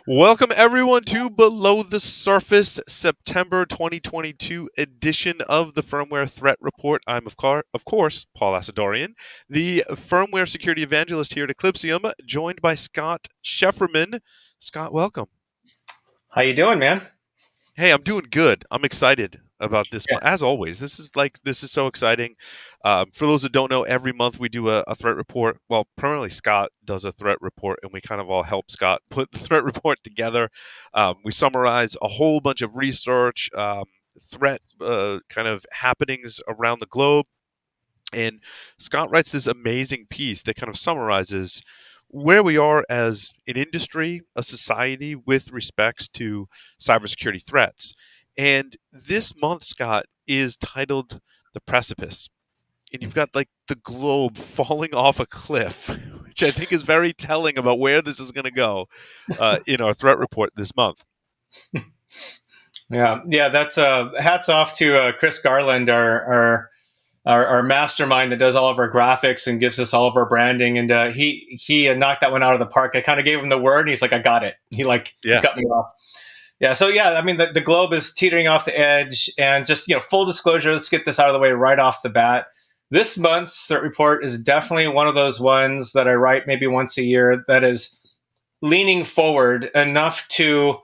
Welcome everyone to Below the Surface September 2022 edition of the Firmware Threat Report. I'm of course Paul Asadorian, the firmware security evangelist here at Eclipsium, joined by Scott Shefferman. Scott, welcome. How you doing, man? Hey, I'm doing good. I'm excited about this Yeah. month. As always, this is so exciting. For those that don't know, every month we do a threat report. Well, primarily Scott does a threat report, and we kind of all help Scott put the threat report together. We summarize a whole bunch of research, threat kind of happenings around the globe, and Scott writes this amazing piece that kind of summarizes where we are as an industry, a society with respects to cybersecurity threats. And this month, Scott, is titled The Precipice. And you've got like the globe falling off a cliff, which I think is very telling about where this is going to go in our threat report this month. Yeah. That's hats off to Chris Garland, our mastermind that does all of our graphics and gives us all of our branding. And he knocked that one out of the park. I kind of gave him the word, and he's like, "I got it." He Yeah. cut me off. Yeah. So yeah, I mean, the globe is teetering off the edge, and just full disclosure. Let's get this out of the way right off the bat. This month's threat report is definitely one of those ones that I write maybe once a year that is leaning forward enough to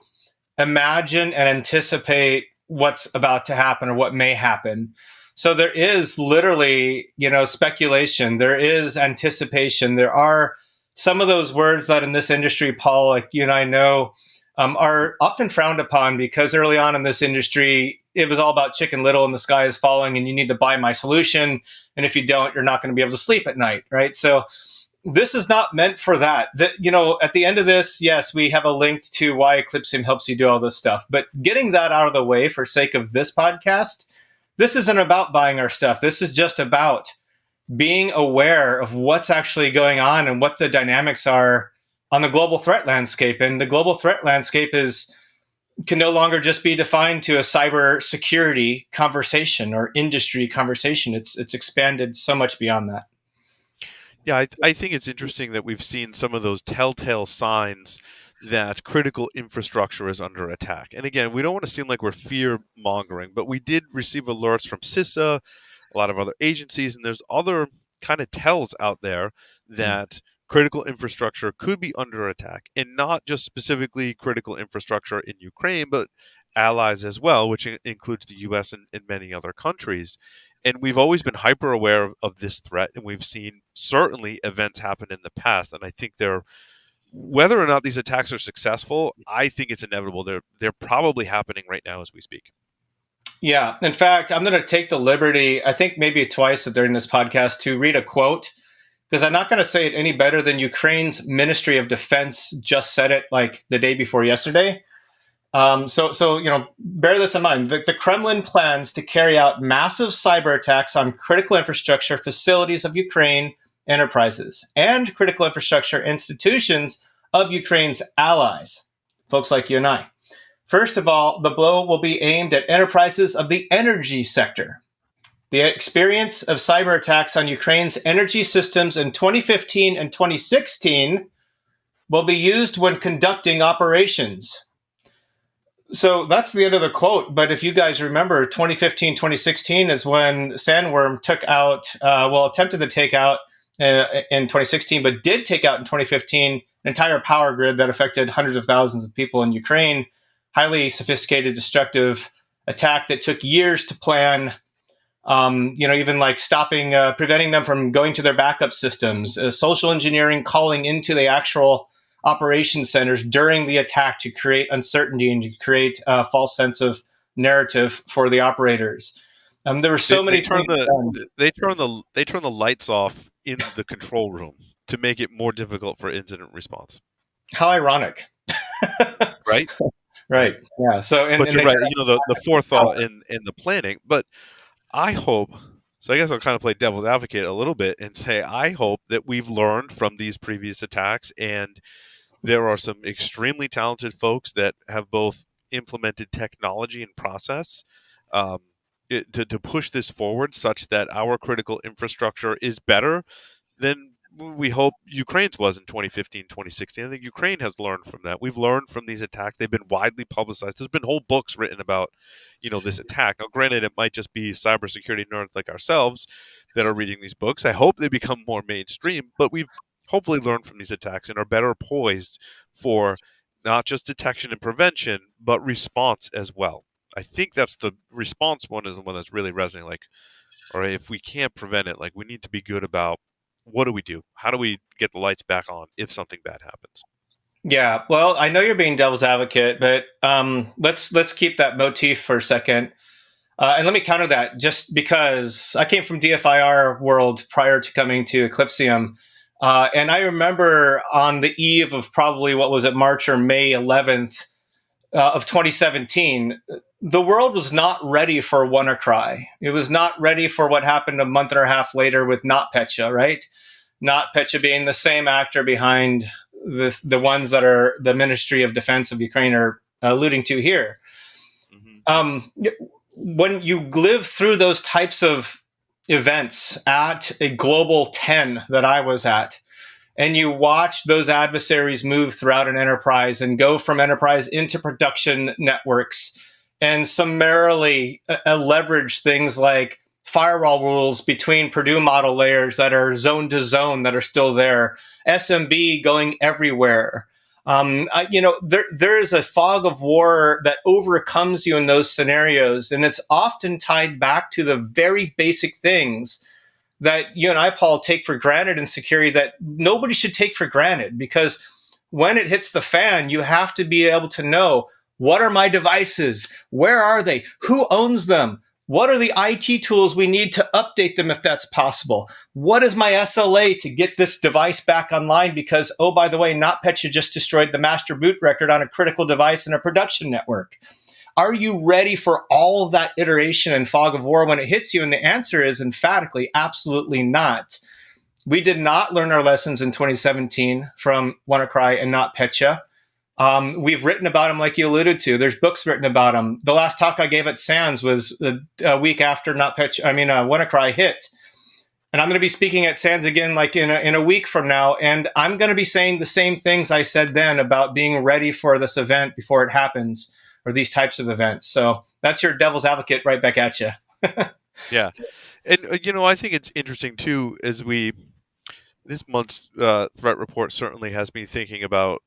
imagine and anticipate what's about to happen or what may happen. So there is literally, speculation. There is anticipation. There are some of those words that in this industry, Paul, like you and I know, are often frowned upon because early on in this industry, it was all about Chicken Little and the sky is falling and you need to buy my solution. And if you don't, you're not going to be able to sleep at night, right? So this is not meant for that. At the end of this, yes, we have a link to why Eclipsium helps you do all this stuff. But getting that out of the way for sake of this podcast, this isn't about buying our stuff. This is just about being aware of what's actually going on and what the dynamics are on the global threat landscape. And the global threat landscape can no longer just be defined to a cyber security conversation or industry conversation. It's expanded so much beyond that. Yeah, I think it's interesting that we've seen some of those telltale signs that critical infrastructure is under attack. And again, we don't want to seem like we're fear mongering, but we did receive alerts from CISA, a lot of other agencies, and there's other kind of tells out there that critical infrastructure could be under attack, and not just specifically critical infrastructure in Ukraine, but allies as well, which includes the US and many other countries. And we've always been hyper aware of this threat, and we've seen certainly events happen in the past. And I think they're whether or not these attacks are successful, I think it's inevitable. They're probably happening right now as we speak. Yeah. In fact, I'm going to take the liberty, I think maybe twice during this podcast, to read a quote because I'm not going to say it any better than Ukraine's Ministry of Defense just said it like the day before yesterday. So bear this in mind. The Kremlin plans to carry out massive cyber attacks on critical infrastructure facilities of Ukraine enterprises and critical infrastructure institutions of Ukraine's allies, folks like you and I. First of all, the blow will be aimed at enterprises of the energy sector. The experience of cyber attacks on Ukraine's energy systems in 2015 and 2016 will be used when conducting operations. So that's the end of the quote. But if you guys remember, 2015, 2016 is when Sandworm attempted to take out in 2016, but did take out in 2015 an entire power grid that affected hundreds of thousands of people in Ukraine. Highly sophisticated, destructive attack that took years to plan. Even like preventing them from going to their backup systems, social engineering, calling into the actual operation centers during the attack to create uncertainty and to create a false sense of narrative for the operators. There were so many things done. They turn the lights off in the control room to make it more difficult for incident response. How ironic, Right? right? Yeah. So, But you're right. The forethought in the planning. But I hope. So I guess I'll kind of play devil's advocate a little bit and say I hope that we've learned from these previous attacks, and there are some extremely talented folks that have both implemented technology and process to push this forward such that our critical infrastructure is better than we hope Ukraine's was in 2015, 2016. I think Ukraine has learned from that. We've learned from these attacks. They've been widely publicized. There's been whole books written about, this attack. Now, granted, it might just be cybersecurity nerds like ourselves that are reading these books. I hope they become more mainstream, but we've hopefully learned from these attacks and are better poised for not just detection and prevention, but response as well. I think that's the response one is the one that's really resonating. Like, all right, if we can't prevent it, like we need to be good about what do we do? How do we get the lights back on if something bad happens? Yeah, well, I know you're being devil's advocate, but let's keep that motif for a second. And let me counter that just because I came from DFIR world prior to coming to Eclipsium. And I remember on the eve of probably, what was it, March or May 11th of 2017, the world was not ready for WannaCry. It was not ready for what happened a month and a half later with NotPetya, right? NotPetya being the same actor behind the ones that are the Ministry of Defense of Ukraine are alluding to here. Mm-hmm. When you live through those types of events at a global 10 that I was at, and you watch those adversaries move throughout an enterprise and go from enterprise into production networks and summarily leverage things like firewall rules between Purdue model layers that are zone to zone that are still there, SMB going everywhere. There is a fog of war that overcomes you in those scenarios, and it's often tied back to the very basic things that you and I, Paul, take for granted in security that nobody should take for granted, because when it hits the fan, you have to be able to know, what are my devices? Where are they? Who owns them? What are the IT tools we need to update them if that's possible? What is my SLA to get this device back online? Because, oh, by the way, NotPetya just destroyed the master boot record on a critical device in a production network. Are you ready for all of that iteration and fog of war when it hits you? And the answer is emphatically, absolutely not. We did not learn our lessons in 2017 from WannaCry and NotPetya. We've written about them, like you alluded to. There's books written about them. The last talk I gave at SANS was a week after WannaCry hit. And I'm going to be speaking at SANS again, like in a week from now. And I'm going to be saying the same things I said then about being ready for this event before it happens, or these types of events. So that's your devil's advocate right back at you. Yeah. And, I think it's interesting, too, as this month's threat report certainly has me thinking about,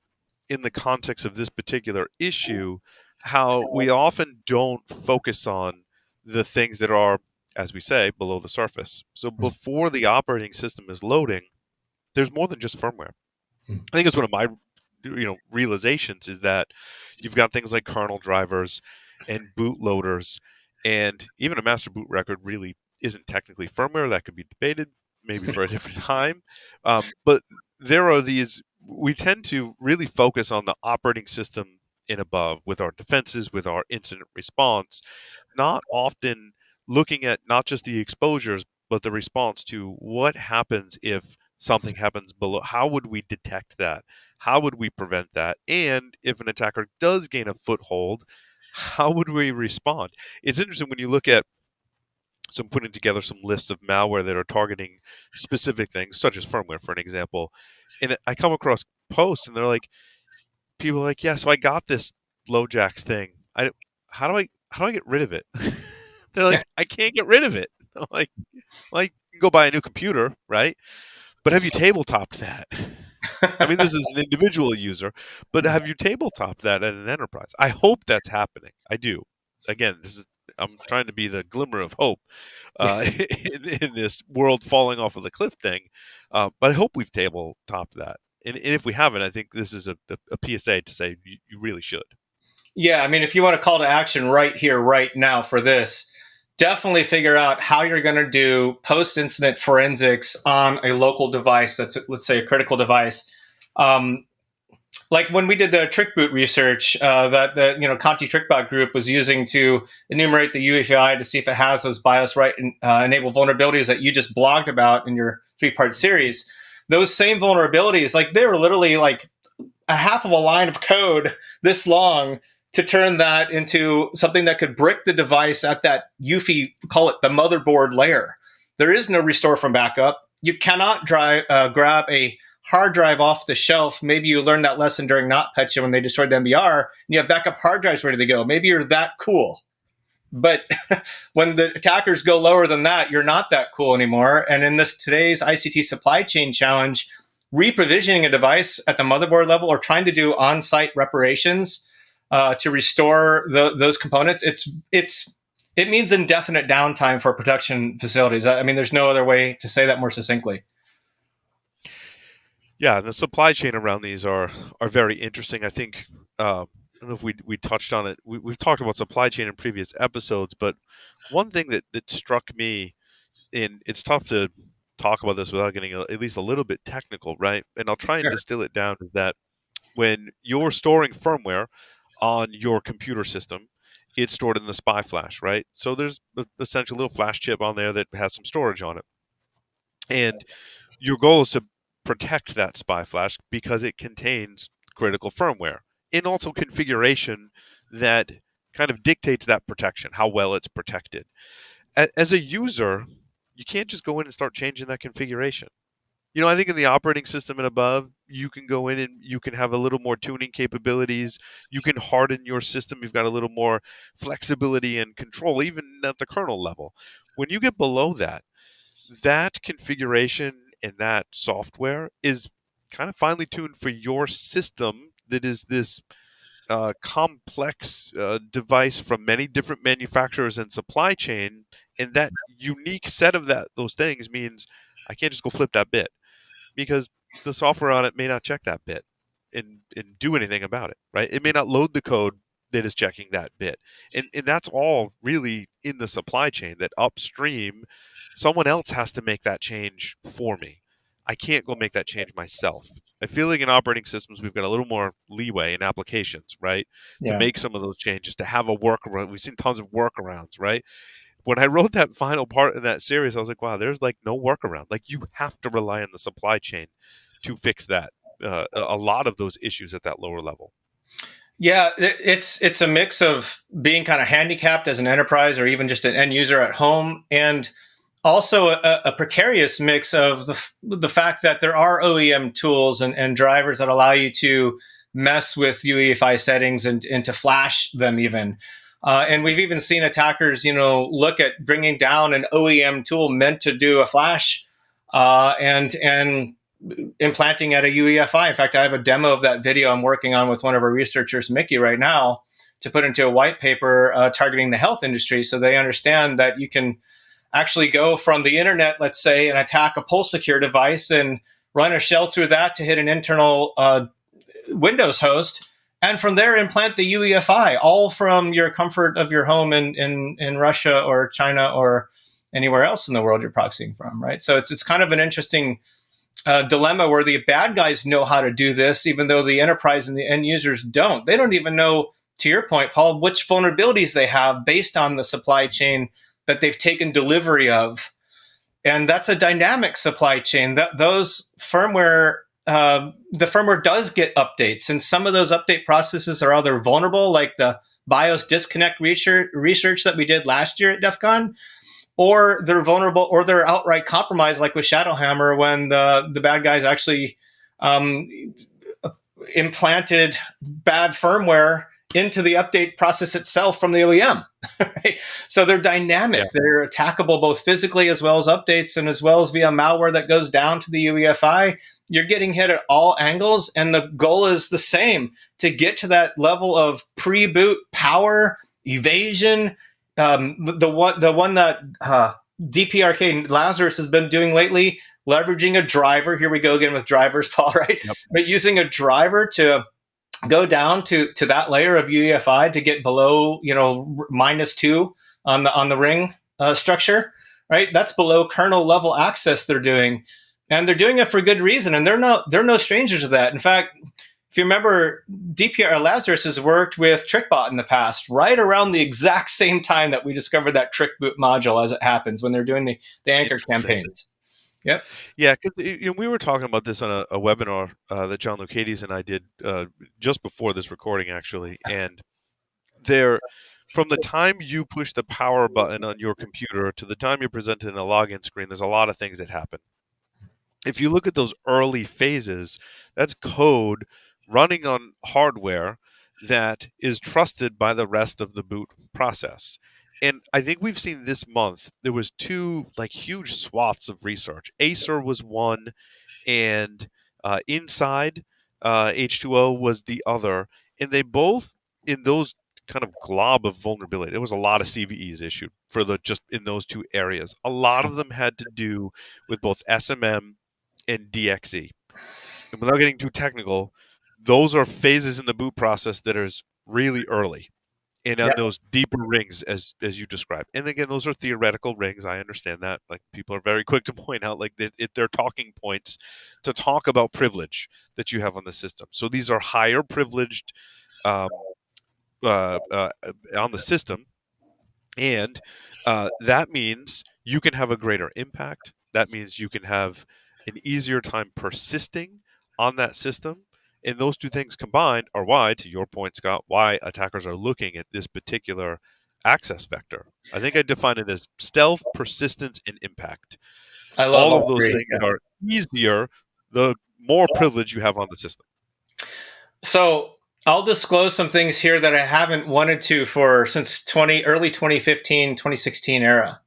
in the context of this particular issue, how we often don't focus on the things that are, as we say, below the surface. So before the operating system is loading, there's more than just firmware. I think it's one of my realizations is that you've got things like kernel drivers and bootloaders, and even a master boot record really isn't technically firmware. That could be debated maybe for a different time. But there are these, we tend to really focus on the operating system and above with our defenses, with our incident response, not often looking at not just the exposures, but the response to what happens if something happens below. How would we detect that? How would we prevent that? And if an attacker does gain a foothold, how would we respond? It's interesting when you look at putting together some lists of malware that are targeting specific things, such as firmware, for an example. And I come across posts, and they're like, people are like, yeah, so I got this LoJax thing. How do I get rid of it? They're like, I can't get rid of it. I'm like, well, you can go buy a new computer, right? But have you tabletopped that? I mean, this is an individual user, but have you tabletopped that at an enterprise? I hope that's happening. I do. Again, I'm trying to be the glimmer of hope in this world falling off of the cliff thing. But I hope we've tabletopped that. And if we haven't, I think this is a PSA to say you really should. Yeah, I mean, if you want a call to action right here, right now for this, definitely figure out how you're going to do post-incident forensics on a local device that's, let's say, a critical device. Like when we did the trick boot research that the Conti TrickBot group was using to enumerate the UEFI to see if it has those BIOS write enable vulnerabilities that you just blogged about in your 3-part series. Those same vulnerabilities, like they were literally like a half of a line of code this long to turn that into something that could brick the device at that UEFI, call it the motherboard layer. There is no restore from backup. you cannot grab a hard drive off the shelf. Maybe you learned that lesson during NotPetya when they destroyed the MBR, and you have backup hard drives ready to go. Maybe you're that cool. But when the attackers go lower than that, you're not that cool anymore. And in this today's ICT supply chain challenge, reprovisioning a device at the motherboard level or trying to do on-site reparations to restore those components, it means indefinite downtime for production facilities. I mean, there's no other way to say that more succinctly. Yeah, the supply chain around these are very interesting. I think I don't know if we touched on it. We've talked about supply chain in previous episodes, but one thing that struck me, and it's tough to talk about this without getting at least a little bit technical, right? And I'll try and Sure. distill it down, is that when you're storing firmware on your computer system, it's stored in the SPI flash, right? So there's essentially a little flash chip on there that has some storage on it. And your goal is to protect that SPI flash because it contains critical firmware and also configuration that kind of dictates that protection, how well it's protected. As a user, you can't just go in and start changing that configuration. I think in the operating system and above, you can go in and you can have a little more tuning capabilities. You can harden your system. You've got a little more flexibility and control, even at the kernel level. When you get below that, that configuration and that software is kind of finely tuned for your system that is this complex device from many different manufacturers and supply chain. And that unique set of those things means I can't just go flip that bit, because the software on it may not check that bit and do anything about it, right? It may not load the code that is checking that bit. And that's all really in the supply chain, that upstream, someone else has to make that change for me. I can't go make that change myself. I feel like in operating systems, we've got a little more leeway in applications, right? To Yeah. make some of those changes, to have a workaround. We've seen tons of workarounds, right? When I wrote that final part in that series, I was like, wow, there's like no workaround. Like, you have to rely on the supply chain to fix that. A lot of those issues at that lower level. Yeah, it's a mix of being kind of handicapped as an enterprise or even just an end user at home, and also a precarious mix of the fact that there are OEM tools and drivers that allow you to mess with UEFI settings and to flash them even. And we've even seen attackers, look at bringing down an OEM tool meant to do a flash and implanting at a UEFI. In fact, I have a demo of that video I'm working on with one of our researchers, Mickey, right now, to put into a white paper targeting the health industry, so they understand that you can actually go from the internet, let's say, and attack a PulseSecure device and run a shell through that to hit an internal Windows host, and from there implant the UEFI, all from your comfort of your home in Russia or China or anywhere else in the world you're proxying from, right? So it's kind of an interesting dilemma where the bad guys know how to do this, even though the enterprise and the end users don't. They don't even know, to your point, Paul, which vulnerabilities they have based on the supply chain that they've taken delivery of. And that's a dynamic supply chain. That those firmware, the firmware does get updates, and some of those update processes are either vulnerable, like the BIOS disconnect research that we did last year at DEF CON, or they're vulnerable, or they're outright compromised, like with Shadowhammer, when the bad guys actually implanted bad firmware into the update process itself from the OEM. Right? So they're dynamic. Yeah. They're attackable both physically as well as updates, and as well as via malware that goes down to the UEFI. You're getting hit at all angles, and the goal is the same: to get to that level of pre-boot power evasion. The one that DPRK Lazarus has been doing lately, leveraging a driver. Here we go again with drivers, Paul, right? Yep. But using a driver to go down to that layer of UEFI to get below, -2 on the ring structure, right? That's below kernel level access they're doing, and they're doing it for good reason. And they're no strangers to that. In fact, if you remember, DPR Lazarus has worked with TrickBot in the past, right around the exact same time that we discovered that TrickBoot module, as it happens, when they're doing the Anchor campaigns. Yep. Yeah, because we were talking about this on a webinar that John Lucades and I did just before this recording, actually. And from the time you push the power button on your computer to the time you're presented in a login screen, there's a lot of things that happen. if you look at those early phases, that's code running on hardware that is trusted by the rest of the boot process. And I think we've seen this month there was two like huge swaths of research. Acer was one, and Inside H2O was the other, and they both in those kind of glob of vulnerability. There was a lot of CVEs issued for the just in those two areas. A lot of them had to do with both SMM and DXE. And without getting too technical, those are phases in the boot process that is really early and on Yeah, those deeper rings as you described. And again, those are theoretical rings. I understand that. Like people are very quick to point out like that they're talking points to talk about privilege that you have on the system. So these are higher privileged um, on the system, and that means you can have a greater impact. That means you can have an easier time persisting on that system. And those two things combined are why, to your point, Scott, why attackers are looking at this particular access vector. I think I define it as stealth, persistence, and impact. I love All of all those three. things are easier the more privilege you have on the system. So I'll disclose some things here that I haven't wanted to for since early 2015, 2016 era,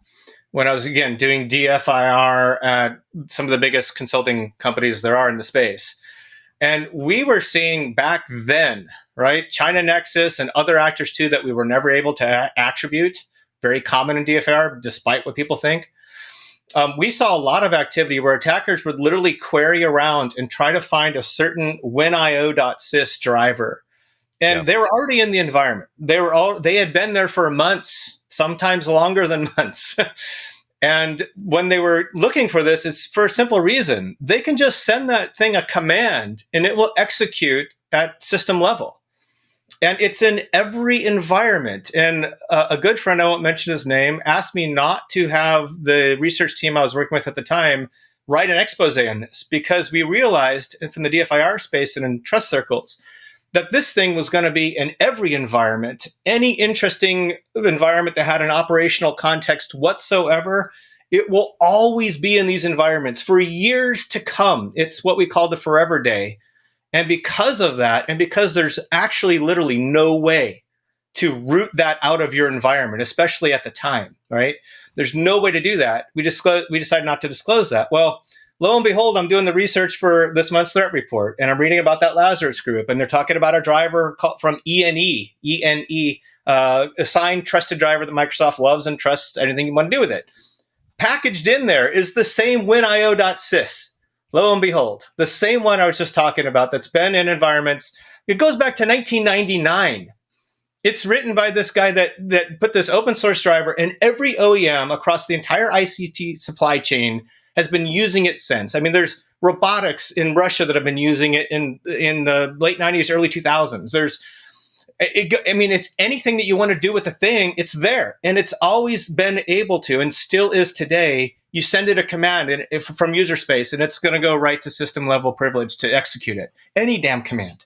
when I was again doing DFIR at some of the biggest consulting companies there are in the space. And we were seeing back then, right, China Nexus and other actors too that we were never able to attribute, very common in DFIR, despite what people think. We saw a lot of activity where attackers would literally query around and try to find a certain winio.sys driver. Yeah. And they were already in the environment. They had been there for months, sometimes longer than months. And when they were looking for this, it's for a simple reason. They can just send that thing a command and it will execute at system level. And it's in every environment. And a good friend, I won't mention his name, asked me not to have the research team I was working with at the time write an expose on this because we realized from the DFIR space and in trust circles that this thing was going to be in every environment. Any interesting environment that had an operational context whatsoever, it will always be in these environments for years to come. It's what we call the forever day. And because of that, and because there's actually literally no way to root that out of your environment, especially at the time, right? There's no way to do that. We decided not to disclose that. Well, lo and behold, I'm doing the research for this month's threat report, and I'm reading about that Lazarus group, and they're talking about a driver from ENE, assigned trusted driver that Microsoft loves and trusts anything you want to do with it. Packaged in there is the same winio.sys. Lo and behold, the same one I was just talking about that's been in environments. It goes back to 1999. It's written by this guy that put this open source driver, and every OEM across the entire ICT supply chain has been using it since. I mean, there's robotics in Russia that have been using it in the late 90s, early 2000s. It's anything that you want to do with the thing, it's there. And it's always been able to, and still is today. You send it a command from user space, and it's going to go right to system level privilege to execute it. Any damn command.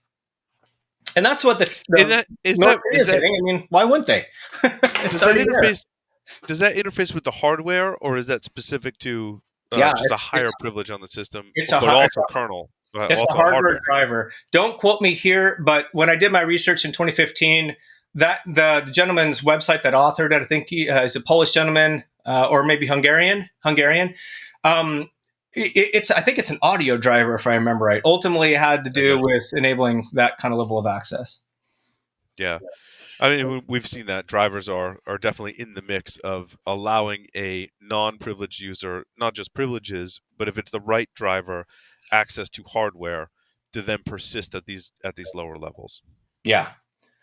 And that's what the Is that hitting. I mean, why wouldn't they? does that interface with the hardware, or is that specific to just a higher privilege on the system, but also kernel? It's a hardware driver. Don't quote me here, but when I did my research in 2015, that the gentleman's website that authored it, I think he is a Polish gentleman or maybe Hungarian. I think it's an audio driver, if I remember right. Ultimately, it had to do with enabling that kind of level of access. Yeah. I mean, we've seen that drivers are definitely in the mix of allowing a non-privileged user, not just privileges, but if it's the right driver, access to hardware to then persist at these lower levels. Yeah,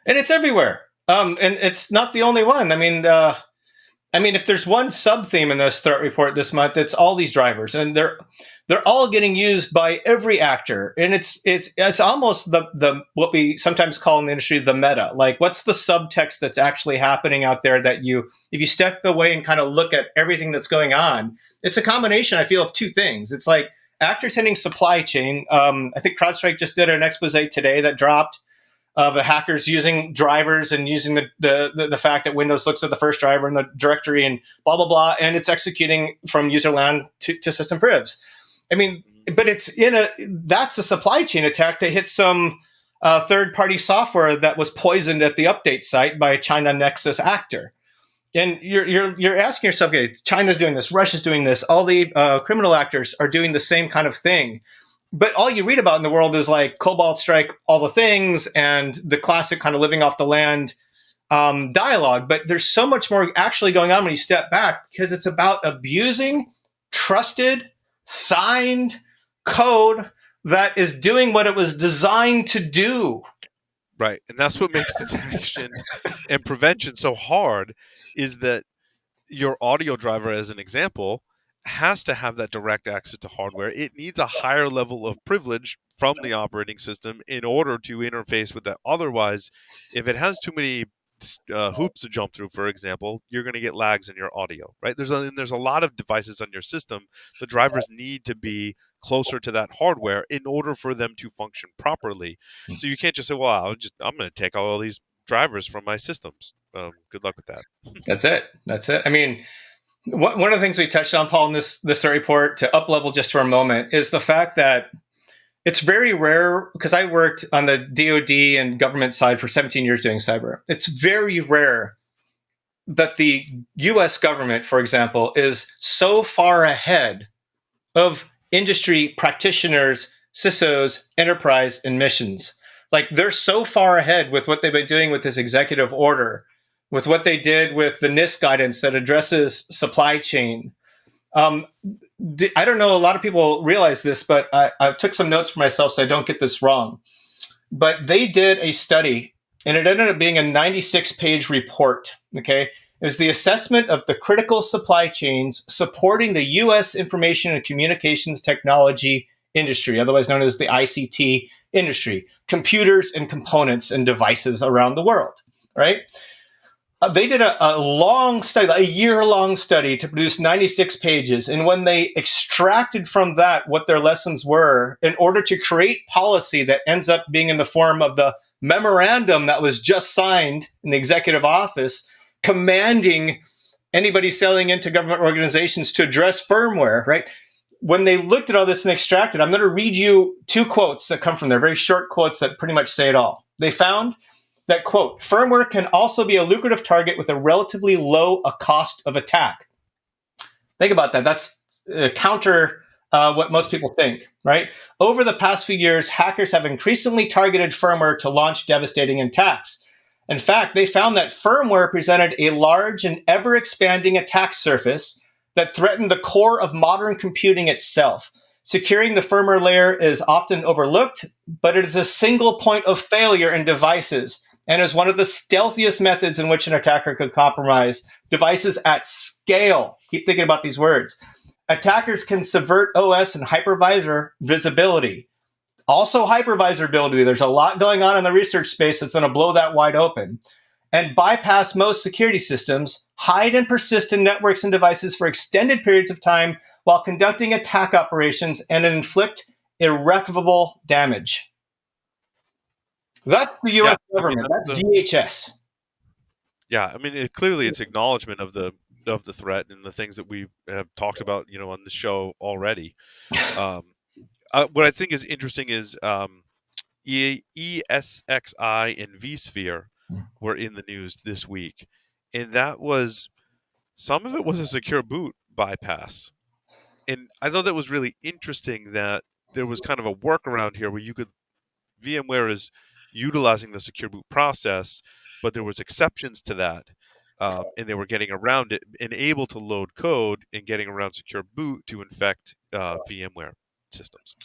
and it's everywhere. And it's not the only one. I mean, if there's one sub theme in this threat report this month, it's all these drivers, and they're all getting used by every actor, and it's almost the what we sometimes call in the industry the meta. Like, what's the subtext that's actually happening out there that if you step away and kind of look at everything that's going on, it's a combination, I feel, of two things. It's like actors hitting supply chain. I think CrowdStrike just did an expose today that dropped of the hackers using drivers and using the fact that Windows looks at the first driver in the directory and blah, blah, blah, and it's executing from user land to system privs. I mean, but that's a supply chain attack that hit some third-party software that was poisoned at the update site by a China Nexus actor. And you're asking yourself, okay, China's doing this, Russia's doing this, all the criminal actors are doing the same kind of thing. But all you read about in the world is like Cobalt Strike, all the things, and the classic kind of living off the land dialogue. But there's so much more actually going on when you step back, because it's about abusing trusted, signed code that is doing what it was designed to do. Right. And that's what makes detection and prevention so hard, is that your audio driver, as an example, has to have that direct access to hardware. It needs a higher level of privilege from the operating system in order to interface with that. Otherwise, if it has too many hoops to jump through, for example, you're going to get lags in your audio, right? There's a lot of devices on your system. The drivers need to be closer to that hardware in order for them to function properly. So you can't just say, well, I'm going to take all these drivers from my systems. Good luck with that. That's it. I mean, one of the things we touched on, Paul, in this report, to up level just for a moment, is the fact that it's very rare, because I worked on the DoD and government side for 17 years doing cyber. It's very rare that the US government, for example, is so far ahead of industry practitioners, CISOs, enterprise, and missions. Like, they're so far ahead with what they've been doing with this executive order, with what they did with the NIST guidance that addresses supply chain. I don't know, a lot of people realize this, but I took some notes for myself so I don't get this wrong. But they did a study, and it ended up being a 96-page report, okay? It was the assessment of the critical supply chains supporting the U.S. information and communications technology industry, otherwise known as the ICT industry, computers and components and devices around the world, right? They did a long study, a year-long study, to produce 96 pages. And when they extracted from that what their lessons were, in order to create policy that ends up being in the form of the memorandum that was just signed in the executive office, commanding anybody selling into government organizations to address firmware, right? When they looked at all this and extracted, I'm going to read you two quotes that come from there, very short quotes that pretty much say it all. They found that, quote, firmware can also be a lucrative target with a relatively low cost of attack. Think about that. That's counter what most people think, right? Over the past few years, hackers have increasingly targeted firmware to launch devastating attacks. In fact, they found that firmware presented a large and ever-expanding attack surface that threatened the core of modern computing itself. Securing the firmware layer is often overlooked, but it is a single point of failure in devices, and is one of the stealthiest methods in which an attacker could compromise devices at scale. Keep thinking about these words. Attackers can subvert OS and hypervisor visibility. Also hypervisor ability. There's a lot going on in the research space that's going to blow that wide open. And bypass most security systems, hide and persist in networks and devices for extended periods of time while conducting attack operations, and inflict irreparable damage. That's the U.S. government. That's DHS. Yeah, I mean, clearly it's acknowledgement of the threat and the things that we have talked about, on the show already. What I think is interesting is ESXi and vSphere were in the news this week, and some of it was a secure boot bypass, and I thought that was really interesting that there was kind of a workaround here where VMware is utilizing the secure boot process, but there was exceptions to that, and they were getting around it and able to load code and getting around secure boot to infect VMware systems.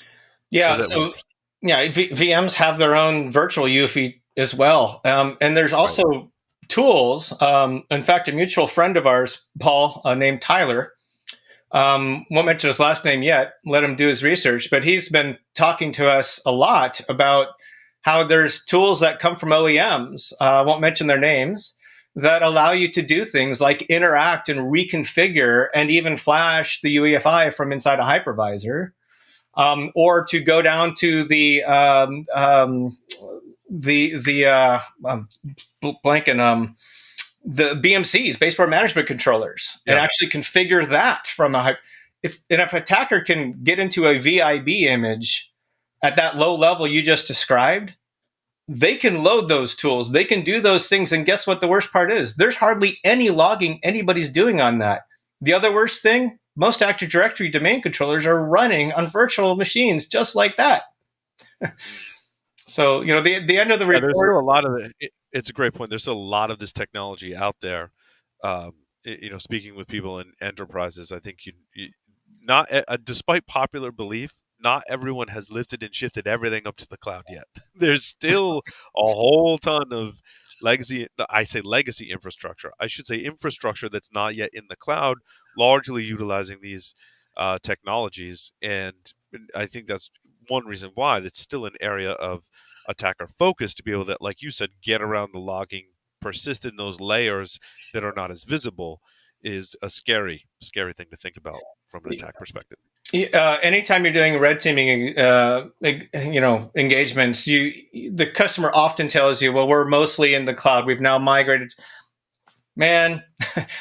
Yeah, VMs have their own virtual UEFI as well, and there's also tools. In fact, a mutual friend of ours, Paul, named Tyler, won't mention his last name yet. Let him do his research, but he's been talking to us a lot about how there's tools that come from OEMs, won't mention their names, that allow you to do things like interact and reconfigure and even flash the UEFI from inside a hypervisor, or to go down to the BMCs, baseboard management controllers, and actually configure that from if attacker can get into a VIB image at that low level you just described, they can load those tools. They can do those things. And guess what the worst part is? There's hardly any logging anybody's doing on that. The other worst thing, most Active Directory domain controllers are running on virtual machines just like that. So, the end of the report. There's still a lot of it. It's a great point. There's still a lot of this technology out there. Speaking with people in enterprises, I think not despite popular belief, not everyone has lifted and shifted everything up to the cloud yet. There's still a whole ton of legacy. I say legacy infrastructure. I should say infrastructure that's not yet in the cloud, largely utilizing these technologies. And I think that's one reason why it's still an area of attacker focus to be able to, like you said, get around the logging, persist in those layers that are not as visible is a scary thing to think about from an attack perspective. Anytime you're doing red teaming, engagements, the customer often tells you, "Well, we're mostly in the cloud. We've now migrated." Man,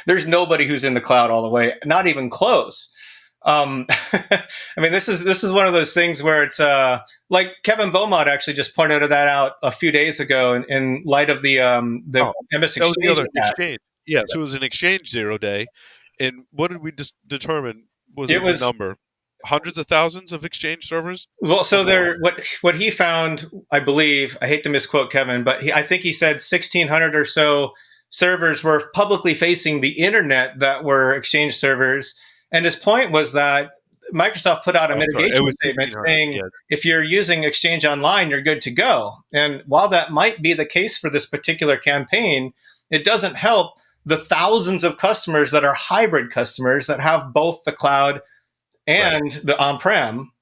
there's nobody who's in the cloud all the way, not even close. I mean, this is one of those things where it's like Kevin Beaumont actually just pointed that out a few days ago in light of the MS Exchange. That was the other exchange. Yeah, so it was an Exchange 0 day, and what did we determine was the number? Hundreds of thousands of Exchange servers. Well, so what he found, I believe, I hate to misquote Kevin, but I think he said 1,600 or so servers were publicly facing the internet that were Exchange servers. And his point was that Microsoft put out a mitigation statement saying if you're using Exchange Online, you're good to go. And while that might be the case for this particular campaign, it doesn't help the thousands of customers that are hybrid customers that have both the cloud and the on-prem.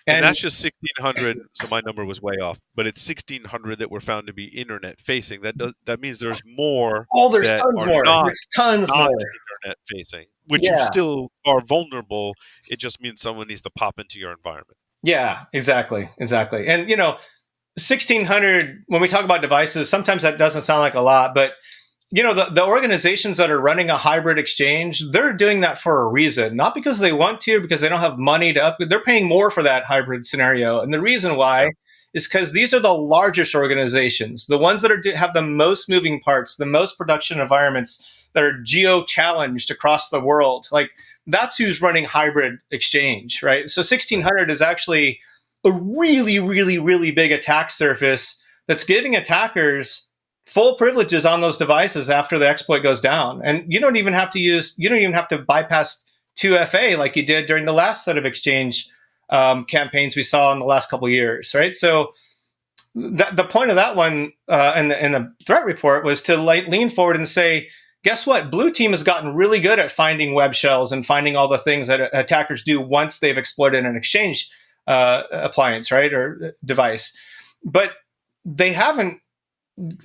And that's just 1,600. So my number was way off, but it's 1,600 that were found to be internet facing. That means there's more. Oh, there's tons more. There's tons more internet facing, which you still are vulnerable. It just means someone needs to pop into your environment. Yeah, exactly. And 1,600. When we talk about devices, sometimes that doesn't sound like a lot, but the organizations that are running a hybrid exchange, they're doing that for a reason, not because they want to, because they don't have money to upgrade. They're paying more for that hybrid scenario. And the reason why is because these are the largest organizations, the ones that have the most moving parts, the most production environments that are geo-challenged across the world. Like, that's who's running hybrid exchange, right? So 1,600 is actually a really, really, really big attack surface that's giving attackers full privileges on those devices after the exploit goes down. And you don't even have to bypass 2FA like you did during the last set of Exchange campaigns we saw in the last couple of years, right? So the point of that one in the threat report was to lean forward and say, guess what? Blue Team has gotten really good at finding web shells and finding all the things that attackers do once they've exploited an Exchange appliance, right, or device. But they haven't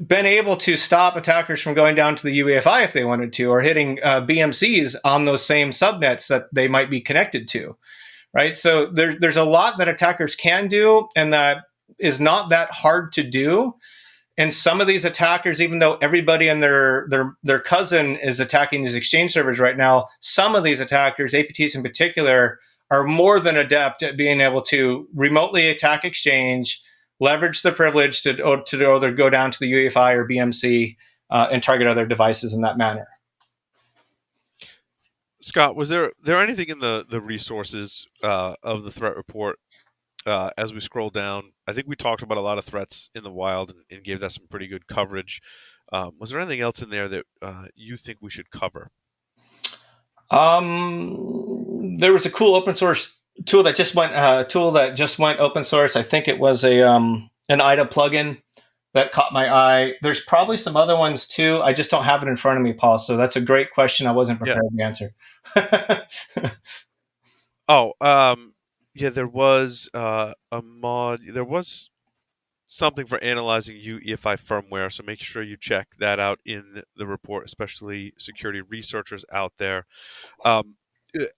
been able to stop attackers from going down to the UEFI if they wanted to, or hitting BMCs on those same subnets that they might be connected to, right? So there's a lot that attackers can do, and that is not that hard to do. And some of these attackers, even though everybody and their cousin is attacking these Exchange servers right now, some of these attackers, APTs in particular, are more than adept at being able to remotely attack Exchange, leverage the privilege to either go down to the UEFI or BMC and target other devices in that manner. Scott, was there anything in the resources of the threat report as we scroll down? I think we talked about a lot of threats in the wild and gave that some pretty good coverage. Was there anything else in there that you think we should cover? There was a cool open source tool that just went open source. I think it was an IDA plugin that caught my eye. There's probably some other ones too. I just don't have it in front of me, Paul. So that's a great question. I wasn't prepared to answer. There was a mod. There was something for analyzing UEFI firmware. So make sure you check that out in the report, especially security researchers out there.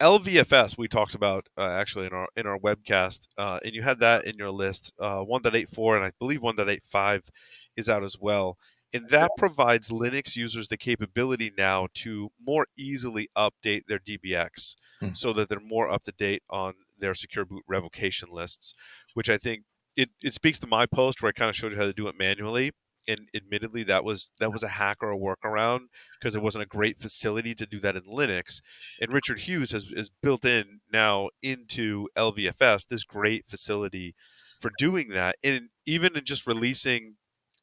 LVFS we talked about actually in our webcast, and you had that in your list. 1.84 and I believe 1.85 is out as well. And that provides Linux users the capability now to more easily update their DBX Hmm. so that they're more up to date on their secure boot revocation lists, which I think it speaks to my post where I kind of showed you how to do it manually. And admittedly, that was a hack or a workaround because it wasn't a great facility to do that in Linux. And Richard Hughes has built in now into LVFS this great facility for doing that. And even in just releasing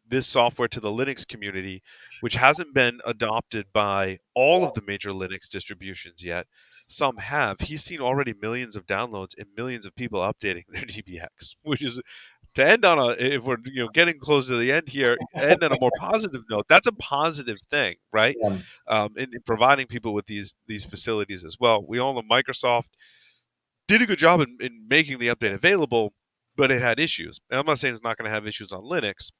this software to the Linux community, which hasn't been adopted by all of the major Linux distributions yet. Some have. He's seen already millions of downloads and millions of people updating their DBX, which is to end on a, if we're getting close to the end here, end on a more positive note. That's a positive thing, right? Yeah. In providing people with these facilities as well. We all know Microsoft did a good job in making the update available, but it had issues. And I'm not saying it's not going to have issues on Linux,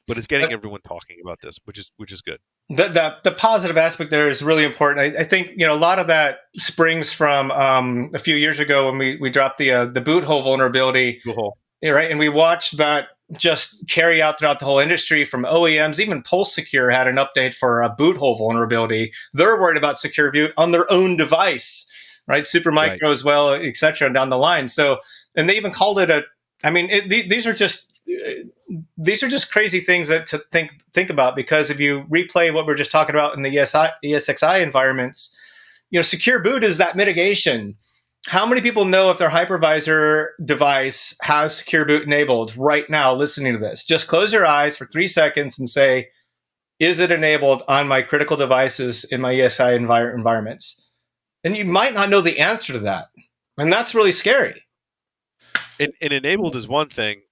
but it's getting everyone talking about this, which is good. The positive aspect there is really important. I think a lot of that springs from a few years ago when we dropped the boot hole vulnerability, Cool. right? And we watched that just carry out throughout the whole industry from OEMs. Even Pulse Secure had an update for a boot hole vulnerability. They're worried about secure boot on their own device, right? Supermicro Right. as well, et cetera, down the line. So, and they even called it a. I mean, these are just crazy things that to think about, because if you replay what we're just talking about in the ESXi environments, secure boot is that mitigation. How many people know if their hypervisor device has secure boot enabled right now listening to this? Just close your eyes for 3 seconds and say, is it enabled on my critical devices in my ESI environments? And you might not know the answer to that. And that's really scary. And enabled is one thing.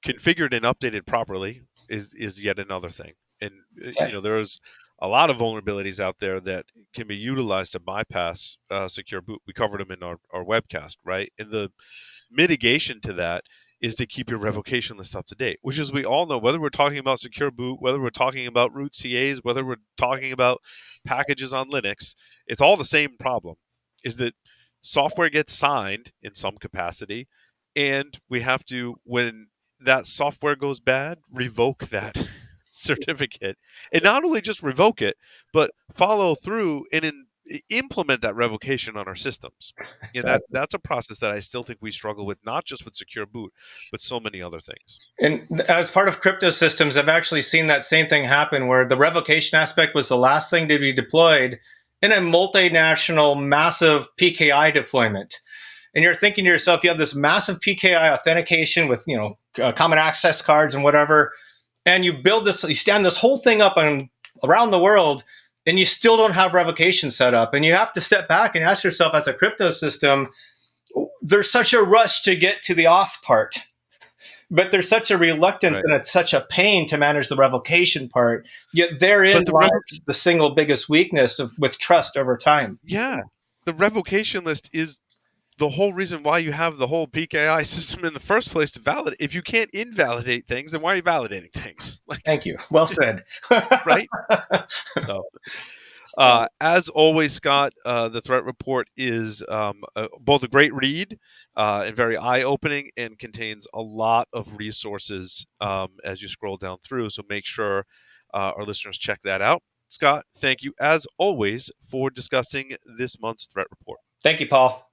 Configured and updated properly is yet another thing. And there's a lot of vulnerabilities out there that can be utilized to bypass secure boot. We covered them in our webcast, right? And the mitigation to that is to keep your revocation list up to date, which, as we all know, whether we're talking about secure boot, whether we're talking about root CAs, whether we're talking about packages on Linux, it's all the same problem, is that software gets signed in some capacity, and we have to, when that software goes bad, revoke that certificate. And not only just revoke it, but follow through and implement that revocation on our systems. And that's a process that I still think we struggle with, not just with secure boot, but so many other things. And as part of crypto systems, I've actually seen that same thing happen, where the revocation aspect was the last thing to be deployed in a multinational massive PKI deployment. And you're thinking to yourself, you have this massive PKI authentication with common access cards and whatever, and you stand this whole thing up around the world, and you still don't have revocation set up. And you have to step back and ask yourself, as a crypto system, there's such a rush to get to the auth part, but there's such a reluctance, right, and it's such a pain to manage the revocation part. Yet therein lies the single biggest weakness with trust over time. Yeah, the revocation list is the whole reason why you have the whole PKI system in the first place, to validate. If you can't invalidate things, then why are you validating things? Thank you. Well said. Right? So, as always, Scott, the threat report is both a great read and very eye-opening, and contains a lot of resources as you scroll down through. So make sure our listeners check that out. Scott, thank you, as always, for discussing this month's threat report. Thank you, Paul.